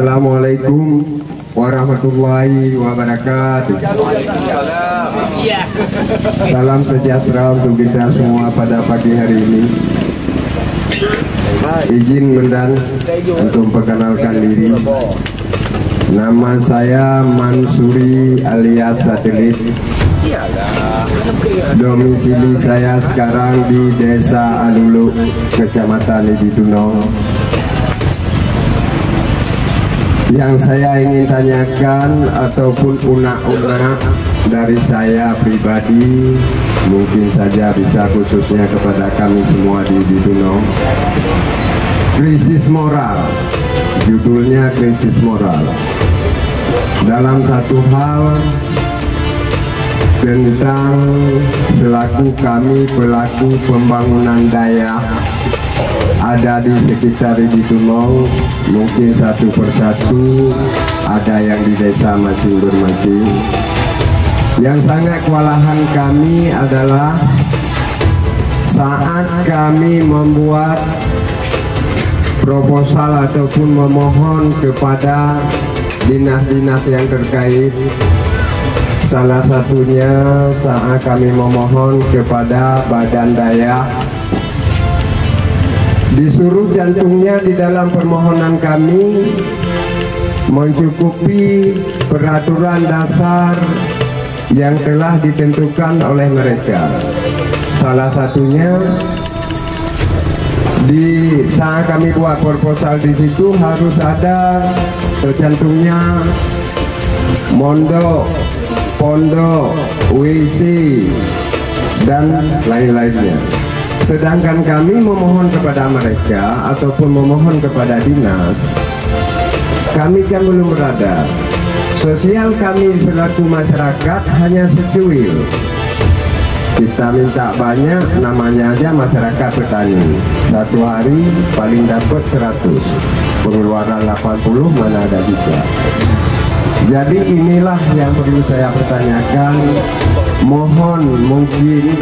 Assalamualaikum warahmatullahi wabarakatuh. Salam sejahtera untuk kita semua pada pagi hari ini. Izin Mendan untuk memperkenalkan diri. Nama saya Mansuri alias Satelit. Domisili saya sekarang di Desa Alulu, Kecamatan Lidunong. Yang saya ingin tanyakan ataupun unak-unak dari saya pribadi, mungkin saja bisa khususnya kepada kami semua di Lidunong. Krisis moral, judulnya krisis moral. Dalam satu hal tentang selaku kami pelaku pembangunan daerah ada di sekitar Lidunong, mungkin satu persatu ada yang di desa masing-masing. Yang sangat kewalahan kami adalah saat kami membuat proposal ataupun memohon kepada dinas-dinas yang terkait. Salah satunya saat kami memohon kepada Badan Daya, disuruh jantungnya di dalam permohonan kami mencukupi peraturan dasar yang telah ditentukan oleh mereka. Salah satunya di saat kami buat proposal di situ harus ada tercantumnya mondok, pondok, WC dan lain-lainnya. Sedangkan kami memohon kepada mereka ataupun memohon kepada dinas, kami kan belum berada. Sosial kami selaku masyarakat hanya secuil. Kita minta banyak, namanya aja masyarakat petani. Satu hari paling dapat 100, pengeluaran 80 mana ada bisa. Jadi inilah yang perlu saya pertanyakan. Mohon mungkin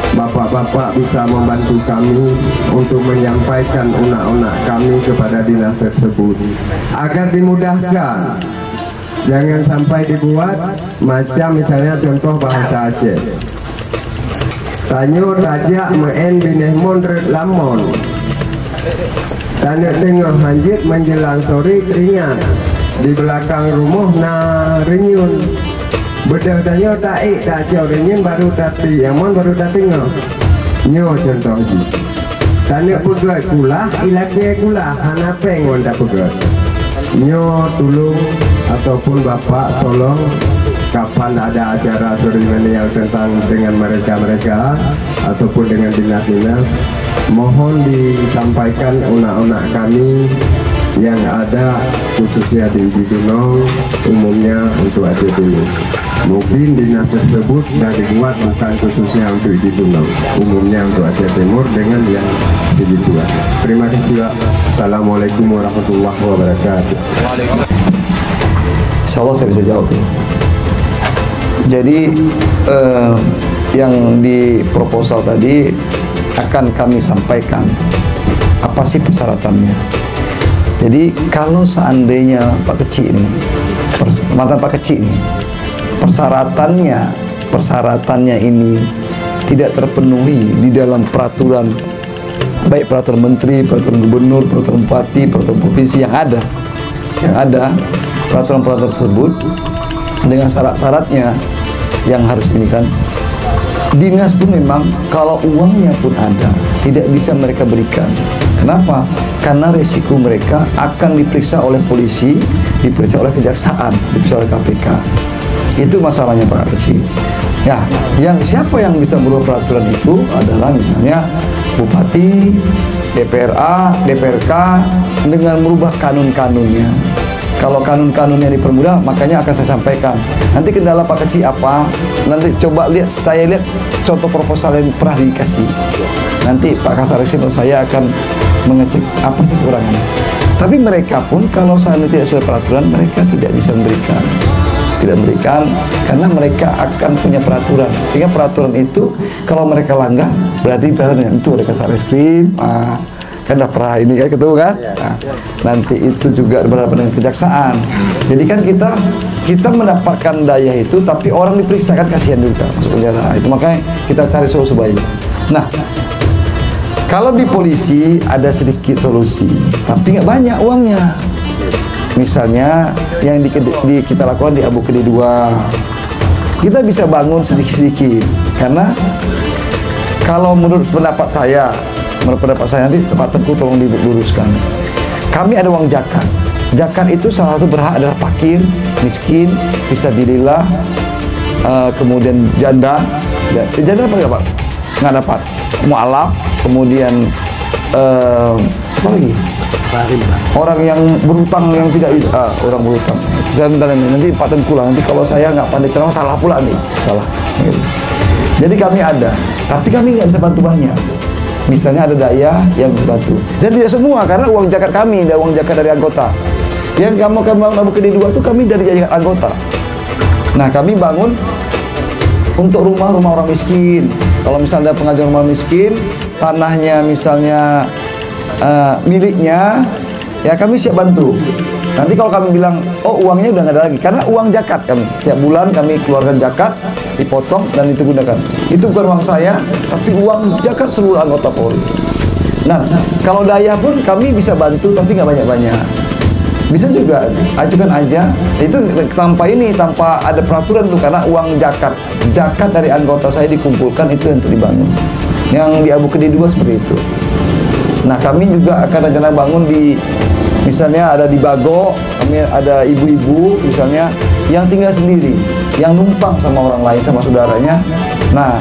Bapak-bapak bisa membantu kami untuk menyampaikan unak-unak kami kepada dinas tersebut agar dimudahkan. Jangan sampai dibuat macam misalnya contoh bahasa Aceh. Tanyo tajak meen binehmon lamon. Tanya tengah hanjit menjelang sore keringat. Di belakang rumah na renyun. Bedah tanya tak jauh renyun baru tati yang mon baru tati ngah. Nyo contoh ji. Tanya pegat kulah ilaknya kulah hanapeng wanda pegat. Nyo tolong ataupun bapak tolong kapan ada acara seremonial tentang dengan mereka ataupun dengan dinas-dinas, mohon disampaikan unak-unak kami yang ada khususnya di Lidunong, umumnya untuk Aceh Timur. Mungkin dinas tersebut sudah dibuat bukan khususnya untuk Lidunong, umumnya untuk Aceh Timur dengan yang segituan. Terima kasih Pak. Assalamualaikum warahmatullahi wabarakatuh. Insyaallah saya bisa jawab tuh. Jadi yang di proposal tadi akan kami sampaikan apa sih persyaratannya. Jadi kalau seandainya Pak Kecik ini, mantan Pak Kecik ini, persyaratannya ini tidak terpenuhi di dalam peraturan, baik peraturan menteri, peraturan gubernur, peraturan bupati, peraturan provinsi yang ada peraturan-peraturan tersebut dengan syarat-syaratnya yang harus ini kan, dinas pun memang kalau uangnya pun ada tidak bisa mereka berikan. Kenapa? Karena risiko mereka akan diperiksa oleh polisi, diperiksa oleh kejaksaan, diperiksa oleh KPK. Itu masalahnya Pak Kecil. Ya, siapa yang bisa merubah peraturan itu adalah misalnya bupati, DPRA, DPRK dengan merubah kanun-kanunnya. Kalau kanun-kanunnya dipermudah, makanya akan saya sampaikan. Nanti kendala Pak Kecil apa? Nanti coba lihat, saya lihat contoh proposal yang pernah dikasih. Nanti Pak Kasarisi atau saya akan mengecek apa sih kekurangannya. Tapi mereka pun kalau seandainya tidak sesuai peraturan, mereka tidak bisa memberikan. Tidak memberikan karena mereka akan punya peraturan. Sehingga peraturan itu kalau mereka langgar, berarti peraturan itu ada Kasareskrim, kan udah pernah ini kan ketemu kan. Nah, nanti itu juga berhadapan dengan kejaksaan. Jadi kan kita mendapatkan daya itu, tapi orang diperiksa kan kasihan juga masuk penjara. Itu makanya kita cari solusi baik. Nah, kalau di polisi ada sedikit solusi, tapi nggak banyak uangnya. Misalnya yang kita lakukan di Abu Kedi 2, kita bisa bangun sedikit-sedikit. Karena kalau menurut pendapat saya nanti Pak Tengku tolong diluruskan. Kami ada uang zakat. Zakat itu salah satu berhak adalah fakir, miskin, fisabilillah, kemudian janda. Janda apa nggak Pak? Nggak dapat. Mu'alaf, kemudian apa lagi? Orang yang berutang yang tidak orang berutang. Nanti Pak Tengku lah. Nanti kalau saya nggak pandai ceramah salah pula nih, salah. Jadi kami ada, tapi kami nggak bisa bantu banyak. Misalnya ada daya yang bantu, dan tidak semua karena uang zakat kami, dan uang zakat dari anggota. Yang kamu bangun Abu Kedi 2 itu kami dari zakat anggota. Nah, kami bangun untuk rumah-rumah orang miskin. Kalau misalnya ada pengajuan rumah miskin, tanahnya misalnya miliknya, ya kami siap bantu. Nanti kalau kami bilang, oh uangnya udah nggak ada lagi, karena uang zakat kami. Tiap bulan kami keluarkan zakat, dipotong dan itu gunakan. Itu bukan uang saya, tapi uang zakat seluruh anggota Polri. Nah, kalau daya pun kami bisa bantu, tapi nggak banyak-banyak. Bisa juga ajukan aja. Itu tanpa ada peraturan tuh, karena uang zakat dari anggota saya dikumpulkan, itu yang dibangun. Yang di Abu Kedi 2 seperti itu. Nah, kami juga akan rencana bangun misalnya ada di Bago, kami ada ibu-ibu misalnya yang tinggal sendiri, yang numpang sama orang lain, sama saudaranya. Nah,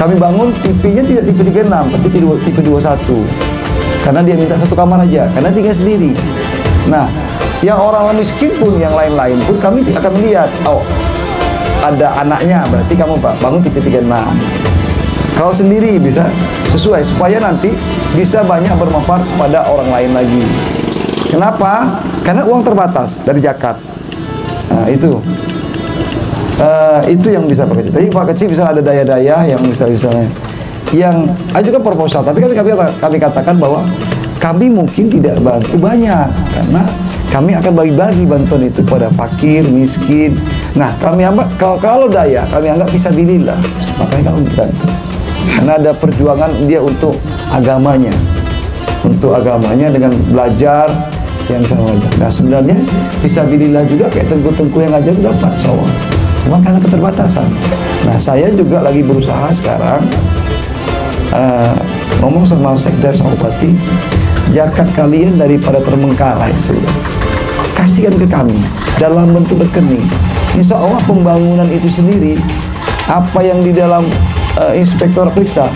kami bangun tipenya tidak tipe 36, tapi tipe 21. Karena dia minta satu kamar aja, karena tinggal sendiri. Nah, yang orang miskin pun, yang lain-lain pun kami akan melihat, oh ada anaknya, berarti kamu Pak bangun tipe 36. Kalau sendiri bisa sesuai, supaya nanti bisa banyak bermanfaat kepada orang lain lagi. Kenapa? Karena uang terbatas dari zakat. Nah, itu yang bisa Pak Kecil. Tapi Pak Kecil bisa ada daya-daya yang misalnya yang ajukan proposal. Tapi kami katakan bahwa kami mungkin tidak bantu banyak, karena kami akan bagi-bagi bantuan itu kepada fakir, miskin. Nah, kami anggap kalau daya, kami anggap fisabilillah. Makanya kami bantu. Karena ada perjuangan dia untuk agamanya dengan belajar yang sama aja. Nah, sebenarnya fisabilillah juga kayak tengku-tengku yang ngajar itu dapat sawah. Cuma karena keterbatasan. Nah, saya juga lagi berusaha sekarang ngomong sama sekda sama bupati, zakat kalian daripada terbengkalai sudah kasihkan ke kami dalam bentuk rekening. Insya Allah pembangunan itu sendiri, apa yang di dalam inspektorat periksa,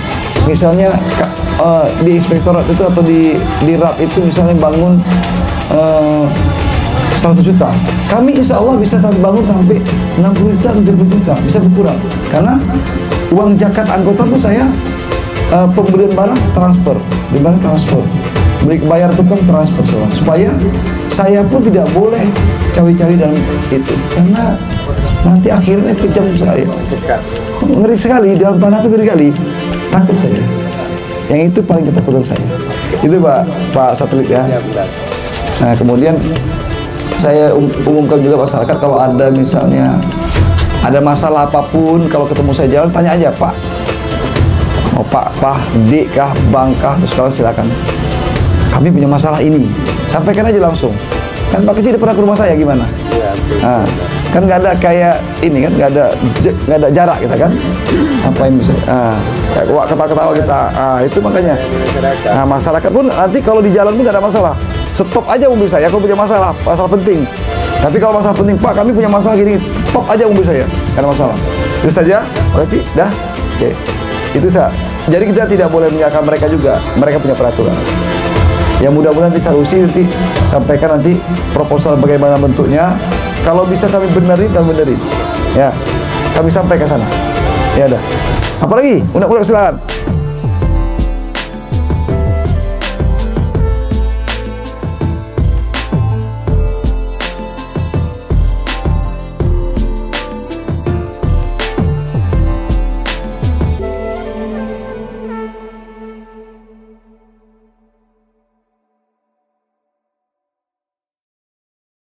misalnya di inspektorat itu atau di RAP itu misalnya bangun 100 juta, kami insya Allah bisa bangun sampai 60 juta atau 70 juta, bisa berkurang. Karena uang zakat anggota pun saya pembelian barang transfer, di mana transfer, bayar tukang transfer semua, supaya saya pun tidak boleh cawi-cawi dalam itu, karena nanti akhirnya kejam saya. Ngeri sekali, dalam tanah itu ngeri sekali, takut saya. Yang itu paling ketakutan saya. Itu Pak Satelit ya. Nah, kemudian saya umumkan juga masyarakat, kalau ada misalnya ada masalah apapun, kalau ketemu saya jalan, tanya aja, Pak, mau Pak, Dik kah, Bang kah, terus kalau silakan, kami punya masalah ini, sampaikan aja langsung. Kan Pak Kecil pernah ke rumah saya gimana? Nah, kan nggak ada kayak ini kan, nggak ada jarak kita kan, apa yang bisa ketawa-ketawa kita, itu makanya. Nah, masyarakat pun nanti kalau di jalan pun nggak ada masalah, stop aja mobil saya kalau punya masalah penting. Tapi kalau masalah penting, Pak kami punya masalah gini, stop aja mobil saya, nggak ada masalah. Itu saja, Pak Kecil, dah. Oke, itu saja. Jadi kita tidak boleh menyalahkan mereka juga, mereka punya peraturan. Ya mudah-mudahan nanti solusi, nanti sampaikan nanti proposal bagaimana bentuknya. Kalau bisa kami benerin, ya kami sampai ke sana. Ya udah. Apalagi? Undang-undang silakan.